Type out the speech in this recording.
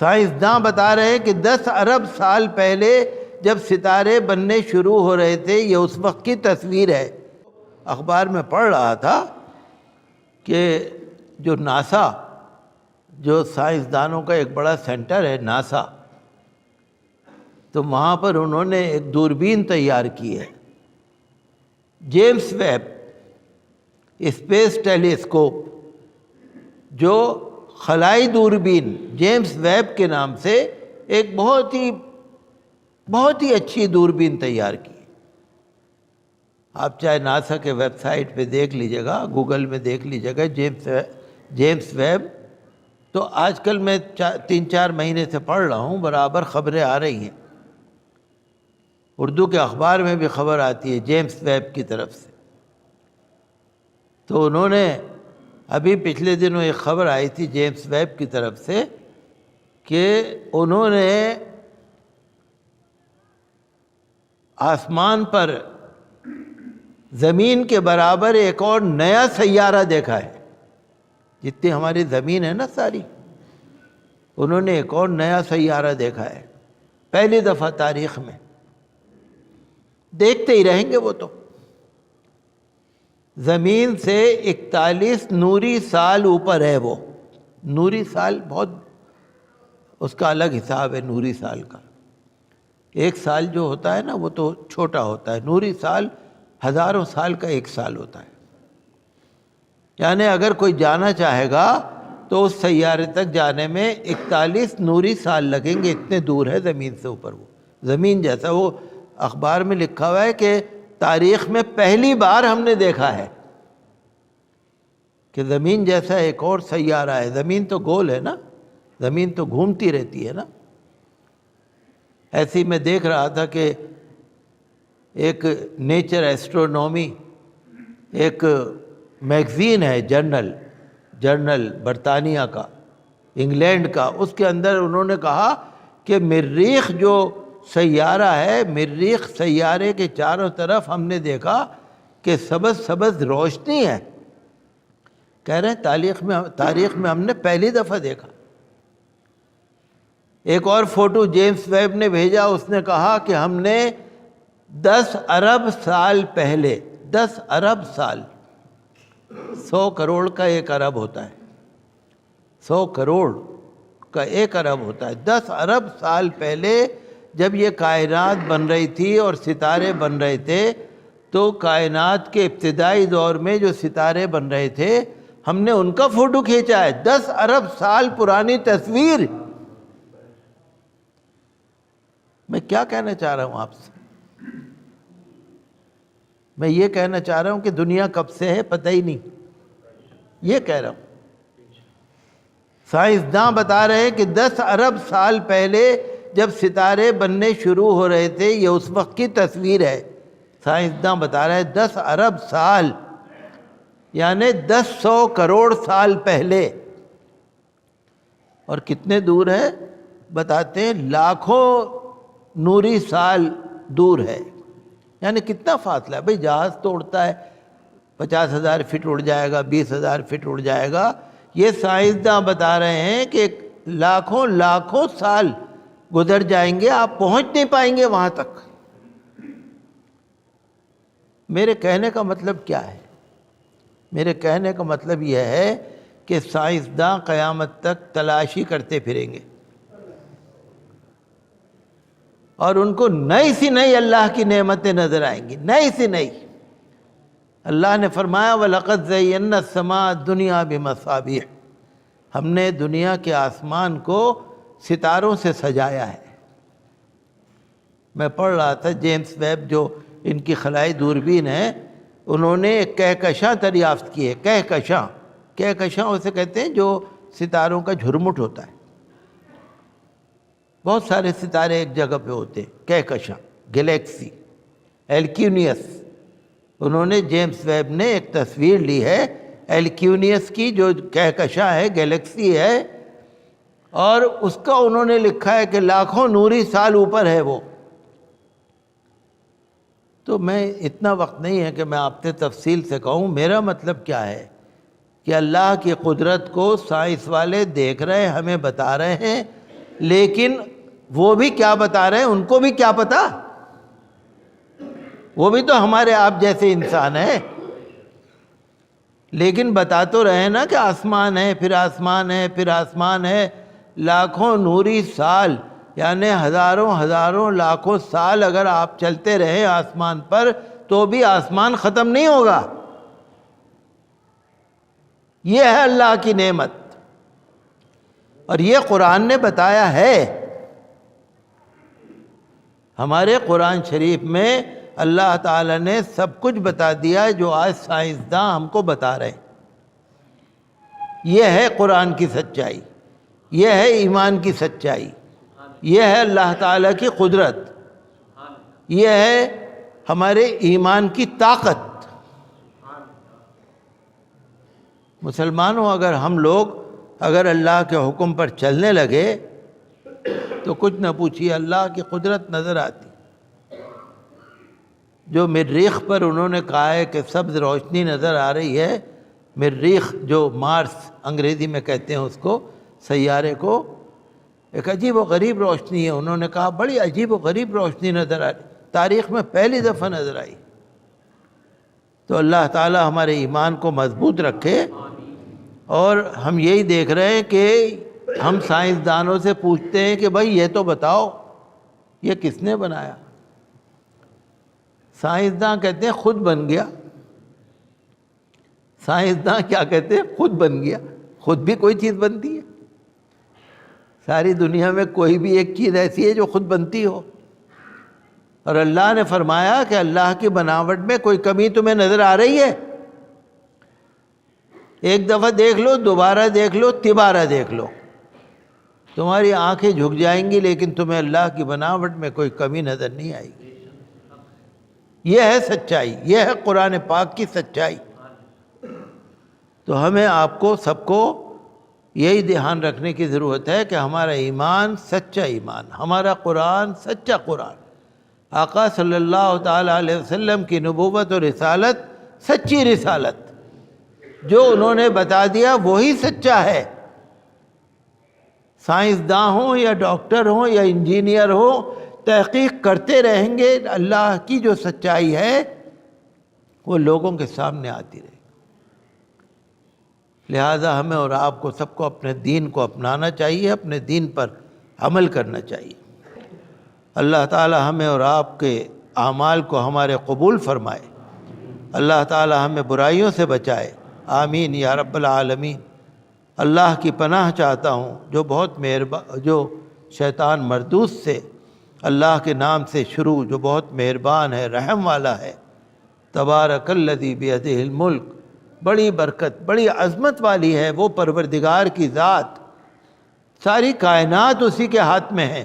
سائنسداں بتا رہے ہیں کہ 10 ارب سال پہلے جب ستارے بننے شروع ہو رہے تھے، یہ اس وقت کی تصویر ہے۔ اخبار میں پڑھ رہا تھا کہ جو ناسا، جو سائنسدانوں کا ایک بڑا سینٹر ہے ناسا، تو وہاں پر انہوں نے ایک دوربین تیار کی ہے، جیمس ویب اسپیس ٹیلیسکوپ، جو خلائی دوربین جیمس ویب کے نام سے ایک بہت ہی اچھی دوربین تیار کی۔ آپ چاہے ناسا کے ویب سائٹ پہ دیکھ لیجیے گا، گوگل میں دیکھ لیجیے گا جیمس ویب۔ تو آج کل میں 3-4 مہینے سے پڑھ رہا ہوں، برابر خبریں آ رہی ہیں، اردو کے اخبار میں بھی خبر آتی ہے جیمس ویب کی طرف سے۔ تو انہوں نے ابھی پچھلے دنوں ایک خبر آئی تھی جیمس ویب کی طرف سے کہ انہوں نے آسمان پر زمین کے برابر ایک اور نیا سیارہ دیکھا ہے۔ جتنی ہماری زمین ہے نا ساری، انہوں نے ایک اور نیا سیارہ دیکھا ہے، پہلی دفعہ تاریخ میں۔ دیکھتے ہی رہیں گے وہ تو۔ زمین سے 41 نوری سال اوپر ہے وہ۔ نوری سال بہت، اس کا الگ حساب ہے نوری سال کا۔ ایک سال جو ہوتا ہے نا وہ تو چھوٹا ہوتا ہے، نوری سال ہزاروں سال کا ایک سال ہوتا ہے۔ یعنی اگر کوئی جانا چاہے گا تو اس سیارے تک جانے میں 41 نوری سال لگیں گے، اتنے دور ہے زمین سے اوپر وہ۔ زمین جیسا، وہ اخبار میں لکھا ہوا ہے کہ تاریخ میں پہلی بار ہم نے دیکھا ہے کہ زمین جیسا ایک اور سیارہ ہے۔ زمین تو گول ہے نا، زمین تو گھومتی رہتی ہے نا۔ ایسے ہی میں دیکھ رہا تھا کہ ایک نیچر ایسٹرونومی ایک میگزین ہے، جرنل برطانیہ کا، انگلینڈ کا، اس کے اندر انہوں نے کہا کہ مریخ جو سیارہ ہے، مریخ سیارے کے چاروں طرف ہم نے دیکھا کہ سبز سبز روشنی ہے۔ کہہ رہے ہیں تاریخ میں ہم نے پہلی دفعہ دیکھا۔ ایک اور فوٹو جیمس ویب نے بھیجا، اس نے کہا کہ ہم نے 10 ارب سال پہلے، 10 ارب سال، 100 کروڑ کا 1 ارب ہوتا ہے، 100 کروڑ کا 1 ارب ہوتا ہے۔ 10 ارب سال پہلے جب یہ کائنات بن رہی تھی اور ستارے بن رہے تھے، تو کائنات کے ابتدائی دور میں جو ستارے بن رہے تھے، ہم نے ان کا فوٹو کھینچا ہے۔ 10 ارب سال پرانی تصویر۔ میں کیا کہنا چاہ رہا ہوں آپ سے؟ میں یہ کہنا چاہ رہا ہوں کہ دنیا کب سے ہے پتہ ہی نہیں، یہ کہہ رہا ہوں۔ سائنسداں بتا رہے ہیں کہ 10 ارب سال پہلے جب ستارے بننے شروع ہو رہے تھے، یہ اس وقت کی تصویر ہے۔ سائنسداں بتا رہے ہیں 10 ارب سال، یعنی 100 کروڑ سال پہلے۔ اور کتنے دور ہے بتاتے ہیں، لاکھوں نوری سال دور ہے۔ یعنی کتنا فاصلہ ہے بھئی، جہاز تو اڑتا ہے 50,000 فٹ اڑ جائے گا، 20,000 فٹ اڑ جائے گا۔ یہ سائنسداں بتا رہے ہیں کہ لاکھوں سال گزر جائیں گے، آپ پہنچ نہیں پائیں گے وہاں تک۔ میرے کہنے کا مطلب کیا ہے؟ میرے کہنے کا مطلب یہ ہے کہ سائنسداں قیامت تک تلاشی کرتے پھریں گے، اور ان کو نئی سی نئی اللہ کی نعمتیں نظر آئیں گی، نئی سی نئی۔ اللہ نے فرمایا وَلَقَدْ زَيَّنَّا السَّمَاءَ الدُّنْيَا بِمَصَابِيحَ، ہم نے دنیا کے آسمان کو ستاروں سے سجایا ہے۔ میں پڑھ رہا تھا جیمس ویب جو ان کی خلائی دوربین ہے، انہوں نے ایک کہکشاں دریافت کی ہے۔ کہکشاں اسے کہتے ہیں جو ستاروں کا جھرمٹ ہوتا ہے۔ بہت سارے ستارے ایک جگہ پہ ہوتے ہیں، کہکشاں، گلیکسی، ایلکیونیس۔ انہوں نے جیمس ویب نے ایک تصویر لی ہے ایلکیونیس کی، جو کہکشاں ہے، گلیکسی ہے، اور اس کا انہوں نے لکھا ہے کہ لاکھوں نوری سال اوپر ہے وہ۔ تو میں اتنا وقت نہیں ہے کہ میں آپ سے تفصیل سے کہوں۔ میرا مطلب کیا ہے کہ اللہ کی قدرت کو سائنس والے دیکھ رہے ہیں، ہمیں بتا رہے ہیں، لیکن وہ بھی کیا بتا رہے ہیں، ان کو بھی کیا پتا، وہ بھی تو ہمارے آپ جیسے انسان ہیں، لیکن بتا تو رہے نا کہ آسمان ہے، پھر آسمان ہے، پھر آسمان ہے، لاکھوں نوری سال، یعنی ہزاروں لاکھوں سال اگر آپ چلتے رہے آسمان پر تو بھی آسمان ختم نہیں ہوگا۔ یہ ہے اللہ کی نعمت، اور یہ قرآن نے بتایا ہے۔ ہمارے قرآن شریف میں اللہ تعالیٰ نے سب کچھ بتا دیا جو آج سائنسداں ہم کو بتا رہے ہیں۔ یہ ہے قرآن کی سچائی، یہ ہے ایمان کی سچائی، یہ ہے اللہ تعالیٰ کی قدرت، یہ ہے ہمارے ایمان کی طاقت۔ مسلمانوں، اگر ہم لوگ اگر اللہ کے حکم پر چلنے لگے تو کچھ نہ پوچھیے اللہ کی قدرت نظر آتی۔ جو مریخ پر انہوں نے کہا ہے کہ سبز روشنی نظر آ رہی ہے، مریخ جو مارس انگریزی میں کہتے ہیں اس کو، سیارے کو، ایک عجیب و غریب روشنی ہے، انہوں نے کہا بڑی عجیب و غریب روشنی نظر آ رہی، تاریخ میں پہلی دفعہ نظر آئی۔ تو اللہ تعالی ہمارے ایمان کو مضبوط رکھے، اور ہم یہی دیکھ رہے ہیں کہ ہم سائنسدانوں سے پوچھتے ہیں کہ بھائی یہ تو بتاؤ یہ کس نے بنایا؟ سائنسداں کہتے ہیں خود بن گیا۔ سائنسداں کیا کہتے ہیں؟ خود بن گیا۔ خود بھی کوئی چیز بنتی ہے؟ ساری دنیا میں کوئی بھی ایک چیز ایسی ہے جو خود بنتی ہو؟ اور اللہ نے فرمایا کہ اللہ کی بناوٹ میں کوئی کمی تمہیں نظر آ رہی ہے؟ ایک دفعہ دیکھ لو، دوبارہ دیکھ لو، تیبارہ دیکھ لو، تمہاری آنکھیں جھک جائیں گی، لیکن تمہیں اللہ کی بناوٹ میں کوئی کمی نظر نہیں آئے گی۔ یہ ہے سچائی، یہ ہے قرآن پاک کی سچائی۔ تو ہمیں آپ کو سب کو یہی دھیان رکھنے کی ضرورت ہے کہ ہمارا ایمان سچا ایمان، ہمارا قرآن سچا قرآن، آقا صلی اللہ تعالیٰ علیہ وسلم کی نبوت اور رسالت سچی رسالت، جو انہوں نے بتا دیا وہی سچا ہے۔ سائنسداں ہوں یا ڈاکٹر ہوں یا انجینئر ہوں، تحقیق کرتے رہیں گے، اللہ کی جو سچائی ہے وہ لوگوں کے سامنے آتی رہے گی۔ لہٰذا ہمیں اور آپ کو سب کو اپنے دین کو اپنانا چاہیے، اپنے دین پر عمل کرنا چاہیے۔ اللہ تعالی ہمیں اور آپ کے اعمال کو ہمارے قبول فرمائے، اللہ تعالی ہمیں برائیوں سے بچائے، آمین یا رب العالمین۔ اللہ کی پناہ چاہتا ہوں جو شیطان مردود سے، اللہ کے نام سے شروع، جو بہت مہربان ہے، رحم والا ہے۔ تبارک الذی بیدہ الملک، بڑی برکت، بڑی عظمت والی ہے وہ پروردگار کی ذات، ساری کائنات اسی کے ہاتھ میں ہے۔